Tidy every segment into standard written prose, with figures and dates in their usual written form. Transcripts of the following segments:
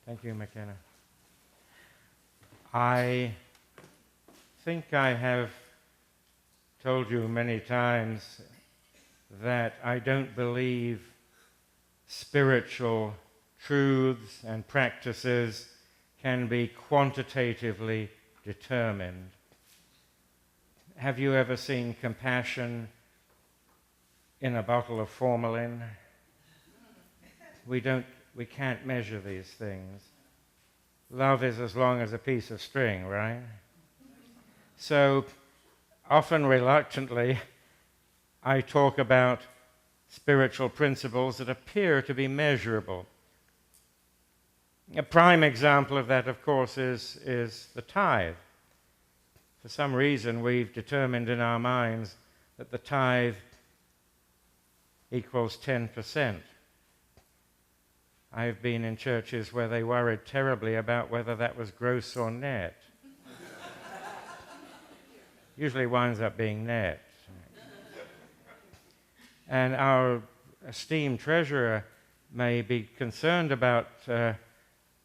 Thank you, McKenna. I think I have told you many times that I don't believe spiritual truths and practices can be quantitatively determined. Have you ever seen compassion in a bottle of formalin? We can't measure these things. Love is as long as a piece of string, right? So often reluctantly, I talk about spiritual principles that appear to be measurable. A prime example of that, of course, is the tithe. For some reason, we've determined in our minds that the tithe equals 10%. I've been in churches where they worried terribly about whether that was gross or net. Usually winds up being net. And our esteemed treasurer may be concerned about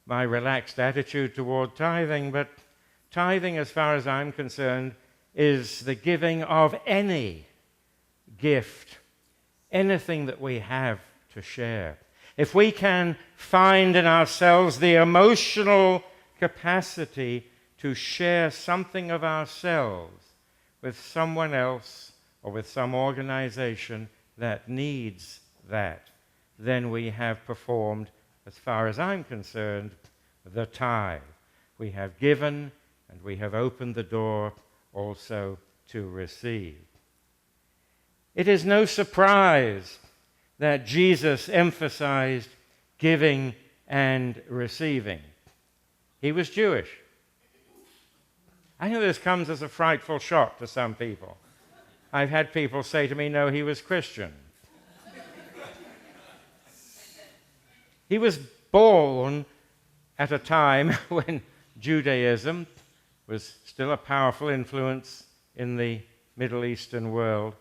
my relaxed attitude toward tithing, but tithing, as far as I'm concerned, is the giving of any gift, anything that we have to share. If we can find in ourselves the emotional capacity to share something of ourselves with someone else or with some organization that needs that, then we have performed, as far as I'm concerned, the tithe. We have given and we have opened the door also to receive. It is no surprise that Jesus emphasized giving and receiving. He was Jewish. I know this comes as a frightful shock to some people. I've had people say to me, no, he was Christian. He was born at a time when Judaism was still a powerful influence in the Middle Eastern world,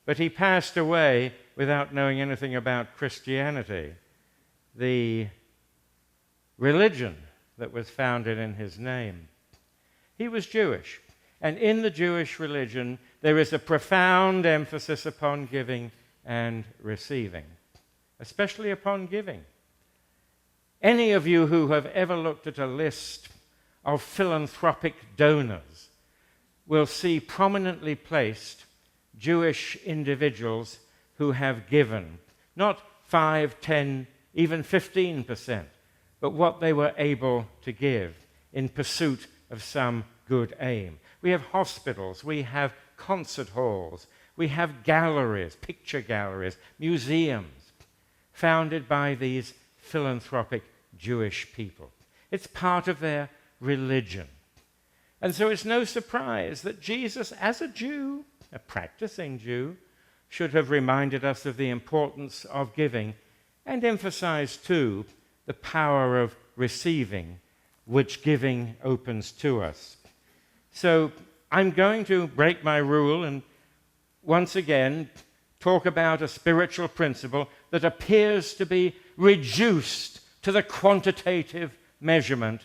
but he passed away without knowing anything about Christianity, the religion that was founded in his name. He was Jewish, and in the Jewish religion there is a profound emphasis upon giving and receiving, especially upon giving. Any of you who have ever looked at a list of philanthropic donors will see prominently placed Jewish individuals who have given, not 5, 10, even 15%, but what they were able to give in pursuit of some good aim. We have hospitals, we have concert halls, we have galleries, picture galleries, museums, founded by these philanthropic Jewish people. It's part of their religion. And so it's no surprise that Jesus, as a Jew, a practicing Jew, should have reminded us of the importance of giving and emphasized, too, the power of receiving, which giving opens to us. So I'm going to break my rule and once again talk about a spiritual principle that appears to be reduced to the quantitative measurement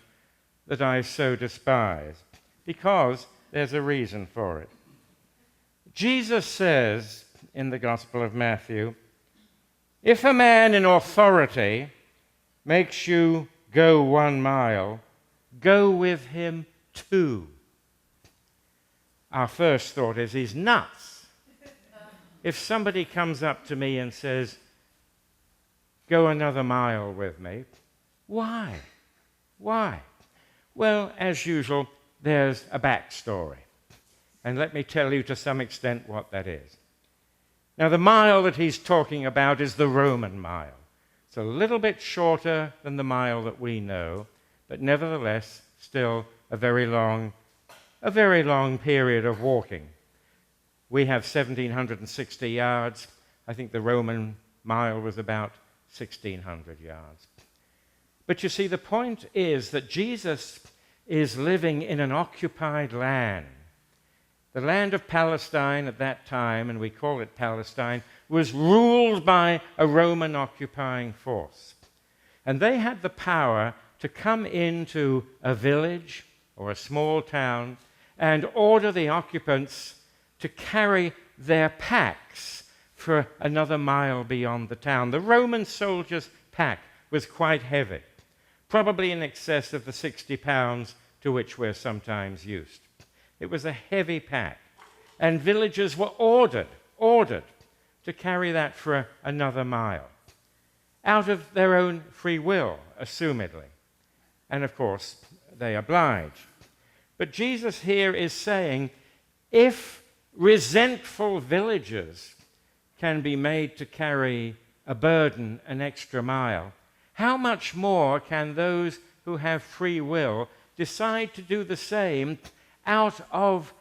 that I so despise, because there's a reason for it. Jesus says in the Gospel of Matthew, if a man in authority makes you go 1 mile, go with him 2. Our first thought is he's nuts. If somebody comes up to me and says, go another mile with me, why? Why? Well, as usual, there's a backstory. And let me tell you to some extent what that is. Now, the mile that he's talking about is the Roman mile. It's a little bit shorter than the mile that we know, but nevertheless, still a very long period of walking. We have 1,760 yards. I think the Roman mile was about 1,600 yards. But you see, the point is that Jesus is living in an occupied land. The land of Palestine at that time, and we call it Palestine, was ruled by a Roman occupying force. And they had the power to come into a village or a small town and order the occupants to carry their packs for another mile beyond the town. The Roman soldier's pack was quite heavy, probably in excess of the 60 pounds to which we're sometimes used. It was a heavy pack, and villagers were ordered to carry that for another mile, out of their own free will, assumedly. And of course, they obliged. But Jesus here is saying, if resentful villagers can be made to carry a burden an extra mile, how much more can those who have free will decide to do the same out of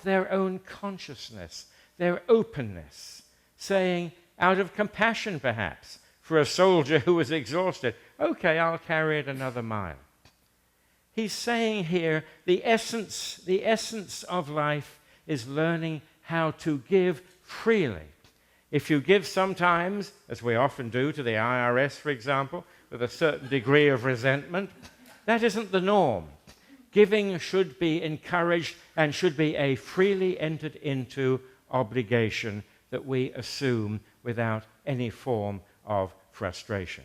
their own consciousness, their openness, saying, out of compassion perhaps, for a soldier who was exhausted, okay, I'll carry it another mile. He's saying here the essence of life is learning how to give freely. If you give sometimes, as we often do to the IRS, for example, with a certain degree of resentment, that isn't the norm. Giving should be encouraged and should be a freely entered into obligation that we assume without any form of frustration.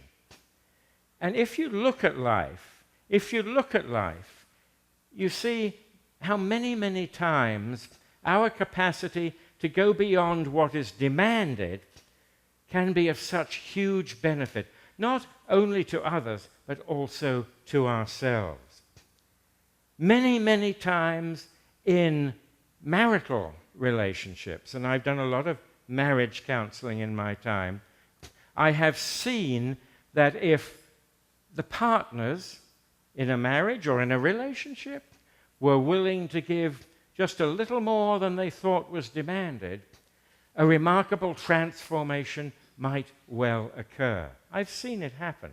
And if you look at life, you see how many, many times our capacity to go beyond what is demanded can be of such huge benefit, not only to others, but also to ourselves. Many, many times in marital relationships, and I've done a lot of marriage counseling in my time, I have seen that if the partners in a marriage or in a relationship were willing to give just a little more than they thought was demanded, a remarkable transformation might well occur. I've seen it happen.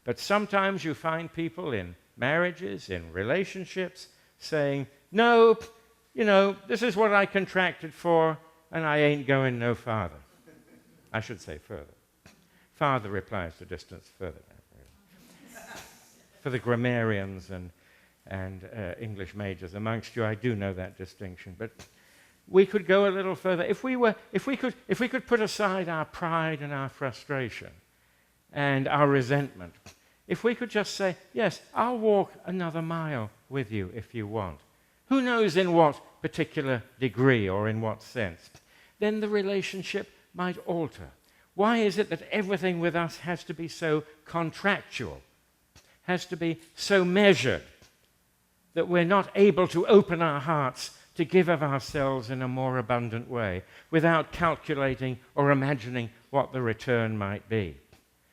But sometimes you find people in marriages, in relationships, saying, no, this is what I contracted for, and I ain't going no farther. I should say further. Farther applies to distance further. For the grammarians and English majors amongst you, I do know that distinction. But we could go a little further. If we could put aside our pride and our frustration and our resentment, if we could just say, yes, I'll walk another mile with you if you want. Who knows in what particular degree or in what sense? Then the relationship might alter. Why is it that everything with us has to be so contractual, has to be so measured, that we're not able to open our hearts to give of ourselves in a more abundant way without calculating or imagining what the return might be?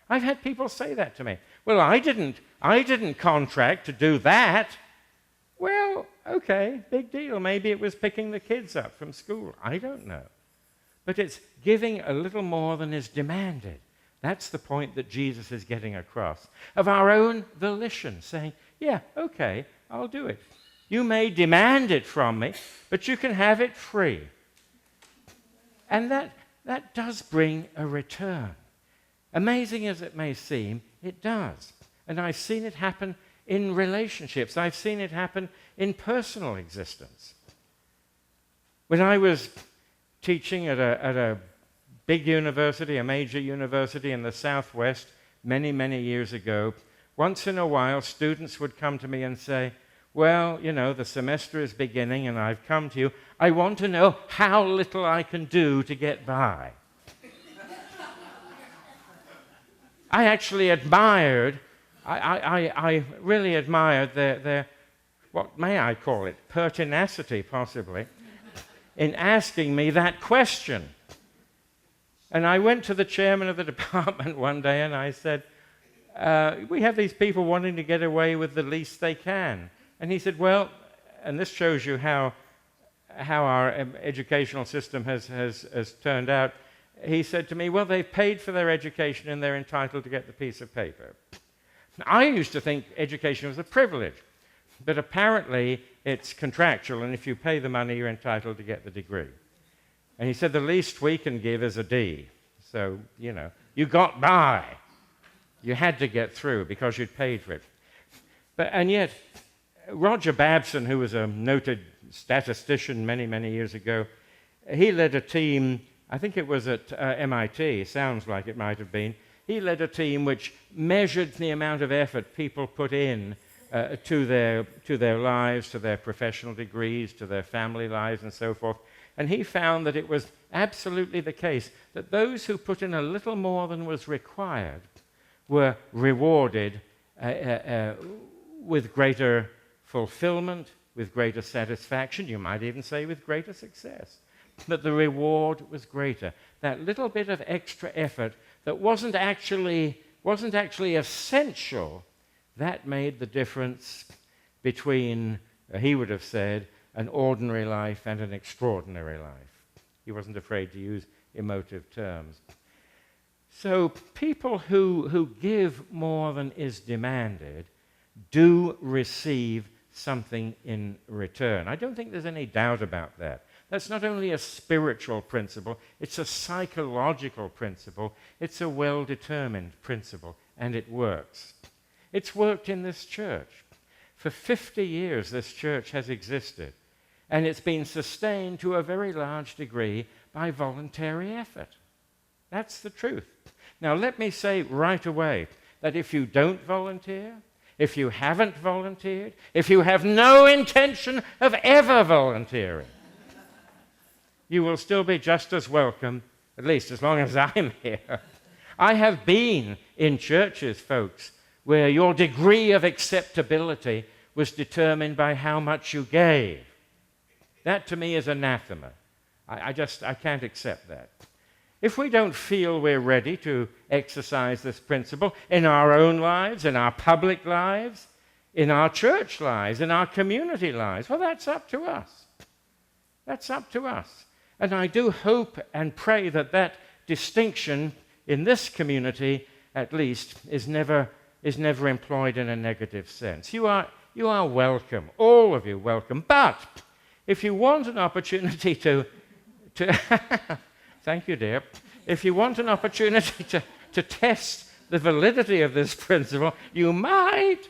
I've had people say that to me. Well, I didn't contract to do that. Well, okay, big deal. Maybe it was picking the kids up from school. I don't know. But it's giving a little more than is demanded. That's the point that Jesus is getting across. Of our own volition, saying, yeah, okay, I'll do it. You may demand it from me, but you can have it free. And that does bring a return. Amazing as it may seem, it does. And I've seen it happen in relationships. I've seen it happen in personal existence. When I was teaching at a big university, a major university in the Southwest, many, many years ago, once in a while students would come to me and say, well, the semester is beginning and I've come to you. I want to know how little I can do to get by. I actually admired, I really admired their, what may I call it, pertinacity possibly, in asking me that question. And I went to the chairman of the department one day and I said, we have these people wanting to get away with the least they can. And he said, well, and this shows you how our educational system has turned out. He said to me, well, they've paid for their education and they're entitled to get the piece of paper. I used to think education was a privilege, but apparently it's contractual, and if you pay the money, you're entitled to get the degree. And he said, the least we can give is a D. So, you got by. You had to get through because you'd paid for it. And yet, Roger Babson, who was a noted statistician many, many years ago, he led a team, I think it was at MIT, sounds like it might have been. He led a team which measured the amount of effort people put in to their lives, to their professional degrees, to their family lives, and so forth. And he found that it was absolutely the case that those who put in a little more than was required were rewarded with greater fulfillment, with greater satisfaction, you might even say with greater success. That the reward was greater. That little bit of extra effort that wasn't actually essential, that made the difference between, he would have said, an ordinary life and an extraordinary life. He wasn't afraid to use emotive terms. So people who give more than is demanded do receive something in return. I don't think there's any doubt about that. That's not only a spiritual principle, it's a psychological principle, it's a well-determined principle, and it works. It's worked in this church. For 50 years this church has existed, and it's been sustained to a very large degree by voluntary effort. That's the truth. Now let me say right away that if you don't volunteer, if you haven't volunteered, if you have no intention of ever volunteering, you will still be just as welcome, at least as long as I'm here. I have been in churches, folks, where your degree of acceptability was determined by how much you gave. That to me is anathema. I can't accept that. If we don't feel we're ready to exercise this principle in our own lives, in our public lives, in our church lives, in our community lives, well, that's up to us. That's up to us. And I do hope and pray that that distinction in this community, at least, is never employed in a negative sense. You are welcome, all of you welcome. But if you want an opportunity to thank you, dear. If you want an opportunity to test the validity of this principle, you might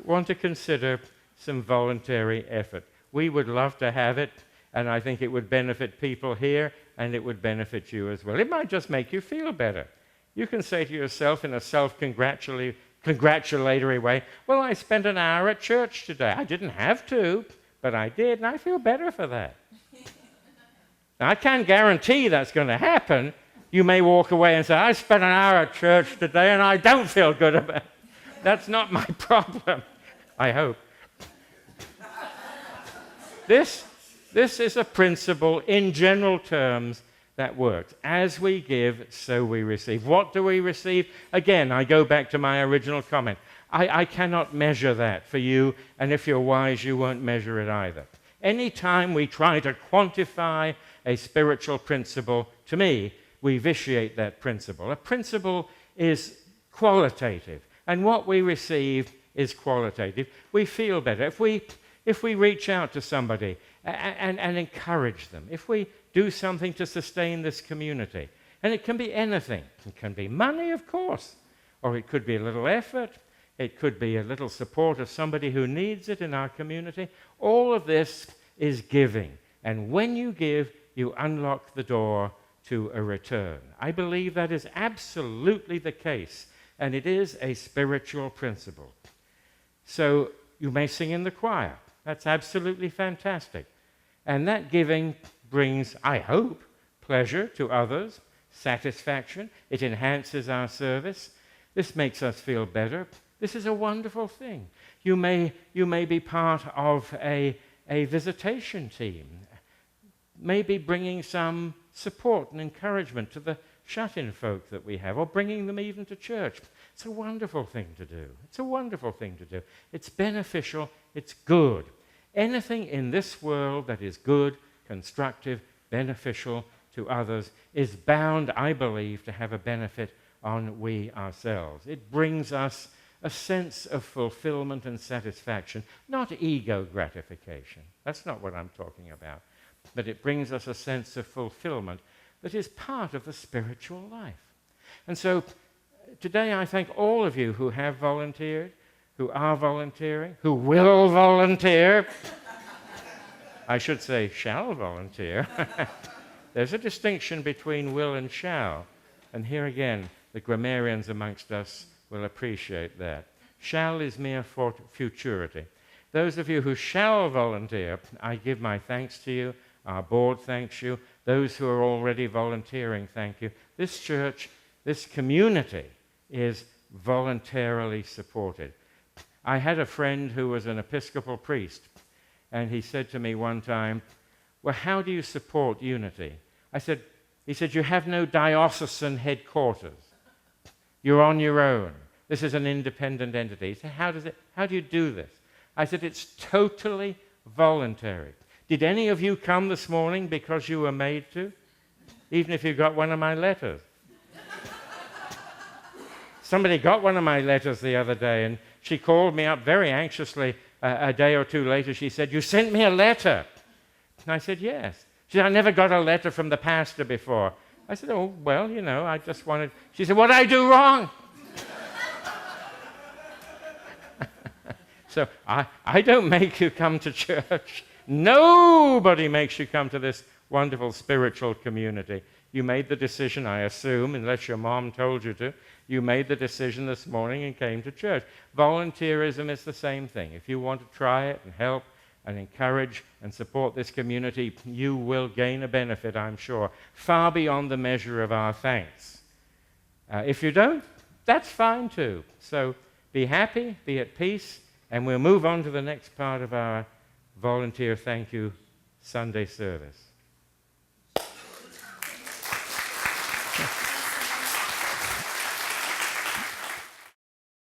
want to consider some voluntary effort. We would love to have it, and I think it would benefit people here, and it would benefit you as well. It might just make you feel better. You can say to yourself in a self-congratulatory way, well, I spent an hour at church today. I didn't have to, but I did, and I feel better for that. Now, I can't guarantee that's going to happen. You may walk away and say, I spent an hour at church today, and I don't feel good about it. That's not my problem, I hope. This is a principle in general terms that works. As we give, so we receive. What do we receive? Again, I go back to my original comment. I cannot measure that for you, and if you're wise, you won't measure it either. Anytime we try to quantify a spiritual principle, to me, we vitiate that principle. A principle is qualitative, and what we receive is qualitative. We feel better. If we reach out to somebody and encourage them, if we do something to sustain this community, and it can be anything. It can be money, of course, or it could be a little effort. It could be a little support of somebody who needs it in our community. All of this is giving, and when you give, you unlock the door to a return. I believe that is absolutely the case, and it is a spiritual principle. So you may sing in the choir. That's absolutely fantastic. And that giving brings, I hope, pleasure to others, satisfaction. It enhances our service. This makes us feel better. This is a wonderful thing. You may be part of a visitation team, maybe bringing some support and encouragement to the shut-in folk that we have, or bringing them even to church. It's a wonderful thing to do. It's a wonderful thing to do. It's beneficial. It's good. Anything in this world that is good, constructive, beneficial to others is bound, I believe, to have a benefit on we ourselves. It brings us a sense of fulfillment and satisfaction, not ego gratification. That's not what I'm talking about. But it brings us a sense of fulfillment that is part of the spiritual life. And so today I thank all of you who have volunteered, who are volunteering, who will volunteer. I should say shall volunteer. There's a distinction between will and shall. And here again, the grammarians amongst us will appreciate that. Shall is mere futurity. Those of you who shall volunteer, I give my thanks to you. Our board thanks you. Those who are already volunteering, thank you. This church, this community is voluntarily supported. I had a friend who was an Episcopal priest, and he said to me one time, well, how do you support unity? He said, you have no diocesan headquarters. You're on your own. This is an independent entity. He said, how do you do this? I said, it's totally voluntary. Did any of you come this morning because you were made to? Even if you got one of my letters. Somebody got one of my letters the other day, and she called me up very anxiously a day or two later. She said, you sent me a letter. And I said, yes. She said, I never got a letter from the pastor before. I said, oh, well, you know, I just wanted... She said, what did I do wrong? So I don't make you come to church. Nobody makes you come to this wonderful spiritual community. You made the decision, I assume, unless your mom told you to, you made the decision this morning and came to church. Volunteerism is the same thing. If you want to try it and help and encourage and support this community, you will gain a benefit, I'm sure, far beyond the measure of our thanks. If you don't, that's fine too. So be happy, be at peace, and we'll move on to the next part of our Volunteer Thank You Sunday service.